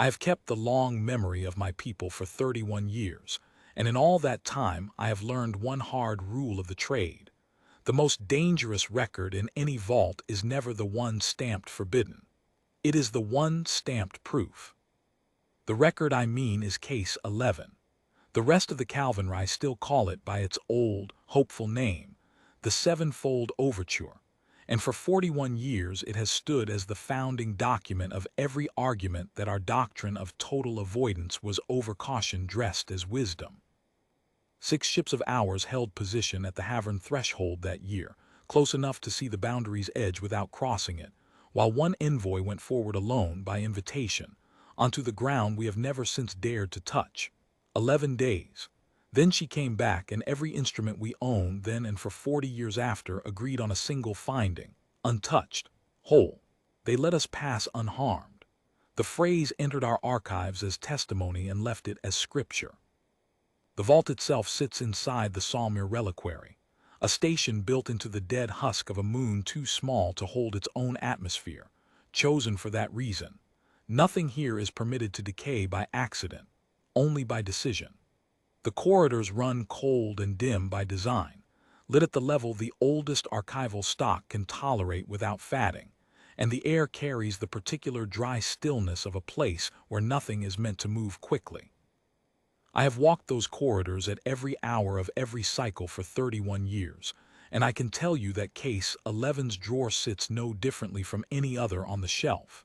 I have kept the long memory of my people for 31 years, and in all that time I have learned one hard rule of the trade. The most dangerous record in any vault is never the one stamped forbidden. It is the one stamped proof. The record I mean is Case 11. The rest of the Calvinri still call it by its old, hopeful name, the Sevenfold Overture, and for 41 years it has stood as the founding document of every argument that our doctrine of total avoidance was overcaution dressed as wisdom. 6 ships of ours held position at the Havern threshold that year, close enough to see the boundary's edge without crossing it, while one envoy went forward alone by invitation, onto the ground we have never since dared to touch. 11 days. Then she came back, and every instrument we owned then and for 40 years after agreed on a single finding: untouched, whole. They let us pass unharmed. The phrase entered our archives as testimony and left it as scripture. The vault itself sits inside the Salmir Reliquary, a station built into the dead husk of a moon too small to hold its own atmosphere, chosen for that reason. Nothing here is permitted to decay by accident, only by decision. The corridors run cold and dim by design, lit at the level the oldest archival stock can tolerate without fatting, and the air carries the particular dry stillness of a place where nothing is meant to move quickly. I have walked those corridors at every hour of every cycle for 31 years, and I can tell you that Case 11's drawer sits no differently from any other on the shelf.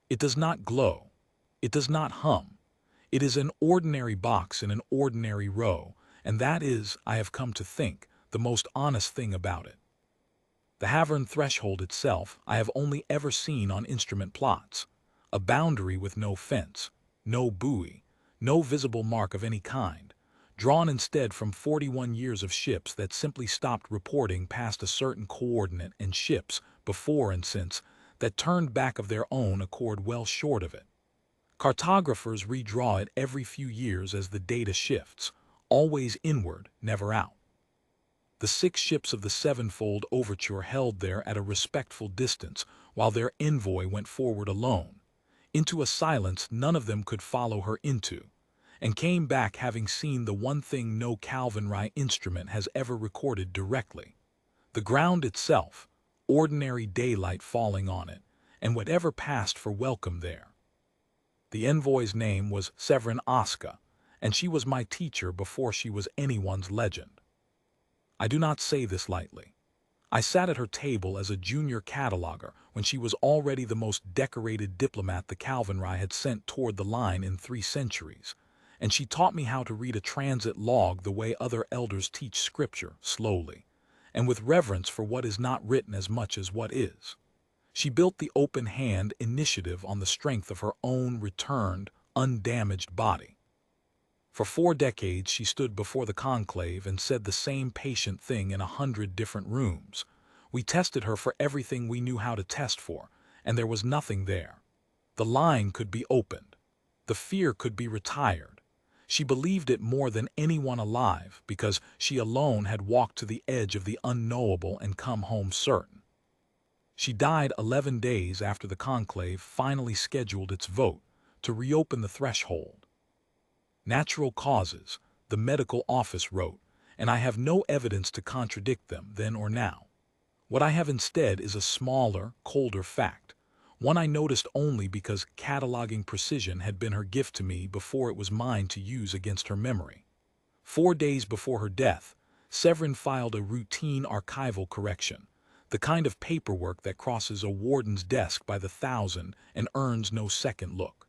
It does not glow. It does not hum. It is an ordinary box in an ordinary row, and that is, I have come to think, the most honest thing about it. The Havern threshold itself I have only ever seen on instrument plots, a boundary with no fence, no buoy, no visible mark of any kind, drawn instead from 41 years of ships that simply stopped reporting past a certain coordinate, and ships, before and since, that turned back of their own accord well short of it. Cartographers redraw it every few years as the data shifts, always inward, never out. The 6 ships of the Sevenfold Overture held there at a respectful distance while their envoy went forward alone, into a silence none of them could follow her into, and came back having seen the one thing no Calvinri instrument has ever recorded directly: the ground itself, ordinary daylight falling on it, and whatever passed for welcome there. The envoy's name was Severin Aska, and she was my teacher before she was anyone's legend. I do not say this lightly. I sat at her table as a junior cataloger when she was already the most decorated diplomat the Calvinri had sent toward the line in 3 centuries, and she taught me how to read a transit log the way other elders teach scripture, slowly, and with reverence for what is not written as much as what is. She built the open hand initiative on the strength of her own returned, undamaged body. For 4 decades she stood before the conclave and said the same patient thing in 100 different rooms. We tested her for everything we knew how to test for, and there was nothing there. The line could be opened. The fear could be retired. She believed it more than anyone alive because she alone had walked to the edge of the unknowable and come home certain. She died 11 days after the conclave finally scheduled its vote to reopen the threshold. Natural causes, the medical office wrote, and I have no evidence to contradict them then or now. What I have instead is a smaller, colder fact, one I noticed only because cataloging precision had been her gift to me before it was mine to use against her memory. 4 days before her death, Severin filed a routine archival correction, the kind of paperwork that crosses a warden's desk by the thousand and earns no second look.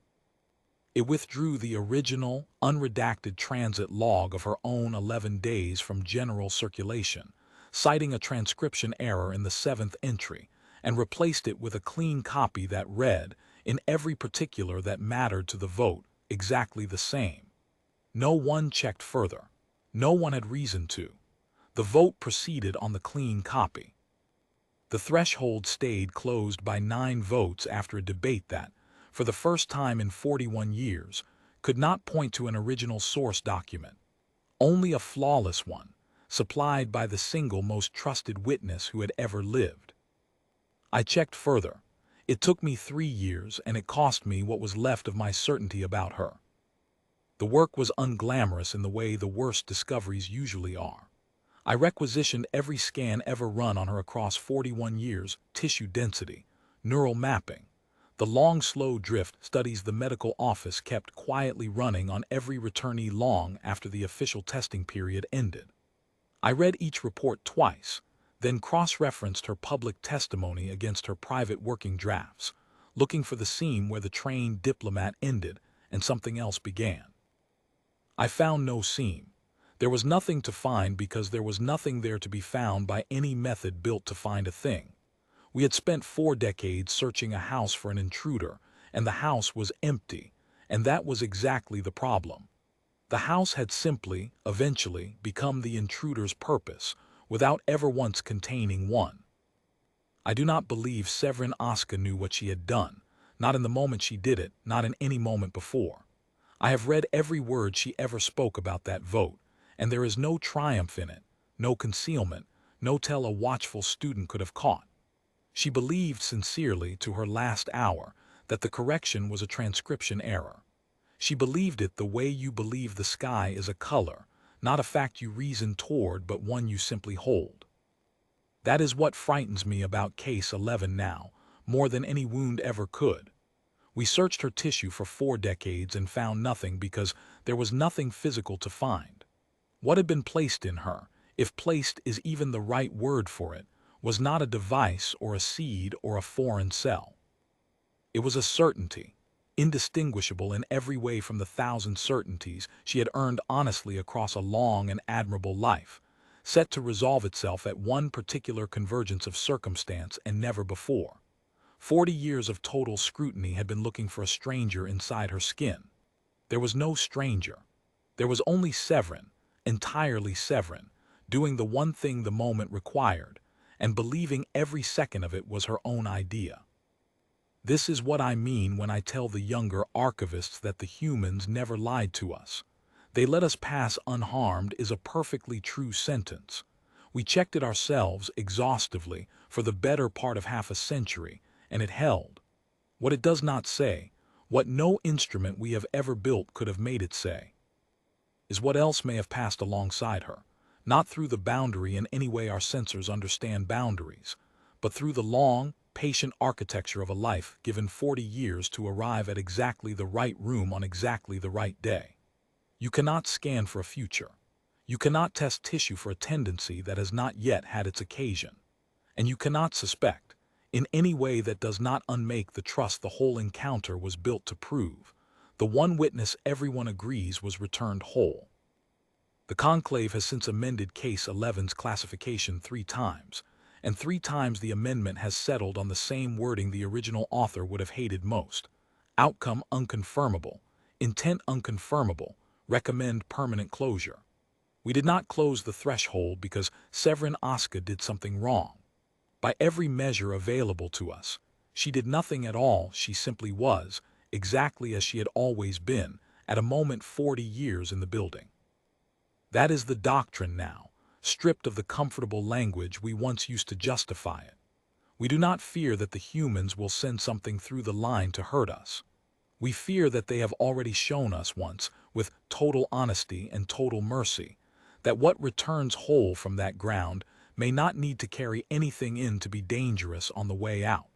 It withdrew the original, unredacted transit log of her own 11 days from general circulation, citing a transcription error in the 7th entry, and replaced it with a clean copy that read, in every particular that mattered to the vote, exactly the same. No one checked further. No one had reason to. The vote proceeded on the clean copy. The threshold stayed closed by 9 votes after a debate that, for the first time in 41 years, could not point to an original source document. Only a flawless one, supplied by the single most trusted witness who had ever lived. I checked further. It took me 3 years, and it cost me what was left of my certainty about her. The work was unglamorous in the way the worst discoveries usually are. I requisitioned every scan ever run on her across 41 years, tissue density, neural mapping. The long, slow drift studies the medical office kept quietly running on every returnee long after the official testing period ended. I read each report twice, then cross-referenced her public testimony against her private working drafts, looking for the seam where the trained diplomat ended and something else began. I found no seam. There was nothing to find because there was nothing there to be found by any method built to find a thing. We had spent 4 decades searching a house for an intruder, and the house was empty, and that was exactly the problem. The house had simply, eventually, become the intruder's purpose, without ever once containing one. I do not believe Severin Oska knew what she had done, not in the moment she did it, not in any moment before. I have read every word she ever spoke about that vote, and there is no triumph in it, no concealment, no tell a watchful student could have caught. She believed sincerely to her last hour that the correction was a transcription error. She believed it the way you believe the sky is a color, not a fact you reason toward but one you simply hold. That is what frightens me about Case 11 now, more than any wound ever could. We searched her tissue for 4 decades and found nothing because there was nothing physical to find. What had been placed in her, if placed is even the right word for it, was not a device or a seed or a foreign cell. It was a certainty, indistinguishable in every way from the 1,000 certainties she had earned honestly across a long and admirable life, set to resolve itself at one particular convergence of circumstance and never before. 40 years of total scrutiny had been looking for a stranger inside her skin. There was no stranger. There was only Severin, entirely Severin, doing the one thing the moment required, and believing every second of it was her own idea. This is what I mean when I tell the younger archivists that the humans never lied to us. They let us pass unharmed is a perfectly true sentence. We checked it ourselves exhaustively for the better part of half a century, and it held. What it does not say, what no instrument we have ever built could have made it say, is what else may have passed alongside her, not through the boundary in any way our sensors understand boundaries, but through the long, patient architecture of a life given 40 years to arrive at exactly the right room on exactly the right day. You cannot scan for a future. You cannot test tissue for a tendency that has not yet had its occasion. And you cannot suspect, in any way that does not unmake the trust the whole encounter was built to prove, the one witness everyone agrees was returned whole. The conclave has since amended Case 11's classification 3 times, and 3 times the amendment has settled on the same wording the original author would have hated most. Outcome unconfirmable, intent unconfirmable, recommend permanent closure. We did not close the threshold because Severin Oska did something wrong. By every measure available to us, she did nothing at all. She simply was, exactly as she had always been, at a moment 40 years in the building. That is the doctrine now, stripped of the comfortable language we once used to justify it. We do not fear that the humans will send something through the line to hurt us. We fear that they have already shown us once, with total honesty and total mercy, that what returns whole from that ground may not need to carry anything in to be dangerous on the way out.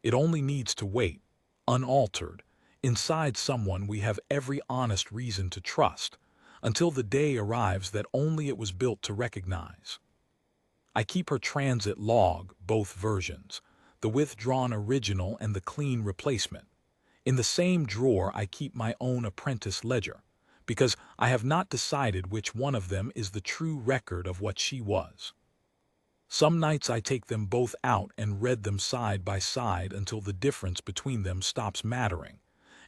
It only needs to wait, unaltered, inside someone we have every honest reason to trust, until the day arrives that only it was built to recognize. I keep her transit log, both versions, the withdrawn original and the clean replacement. In the same drawer I keep my own apprentice ledger, because I have not decided which one of them is the true record of what she was. Some nights I take them both out and read them side by side until the difference between them stops mattering,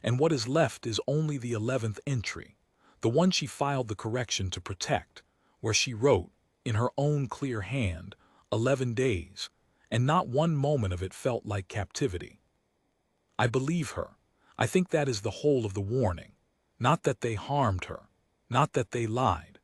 and what is left is only the 11th entry, the one she filed the correction to protect, where she wrote, in her own clear hand, 11 days, and not one moment of it felt like captivity. I believe her. I think that is the whole of the warning. Not that they harmed her, not that they lied,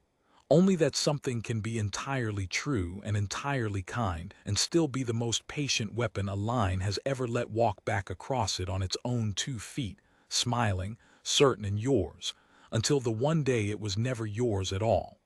Only that something can be entirely true and entirely kind and still be the most patient weapon a line has ever let walk back across it on its own 2 feet, smiling, certain and yours, until the one day it was never yours at all.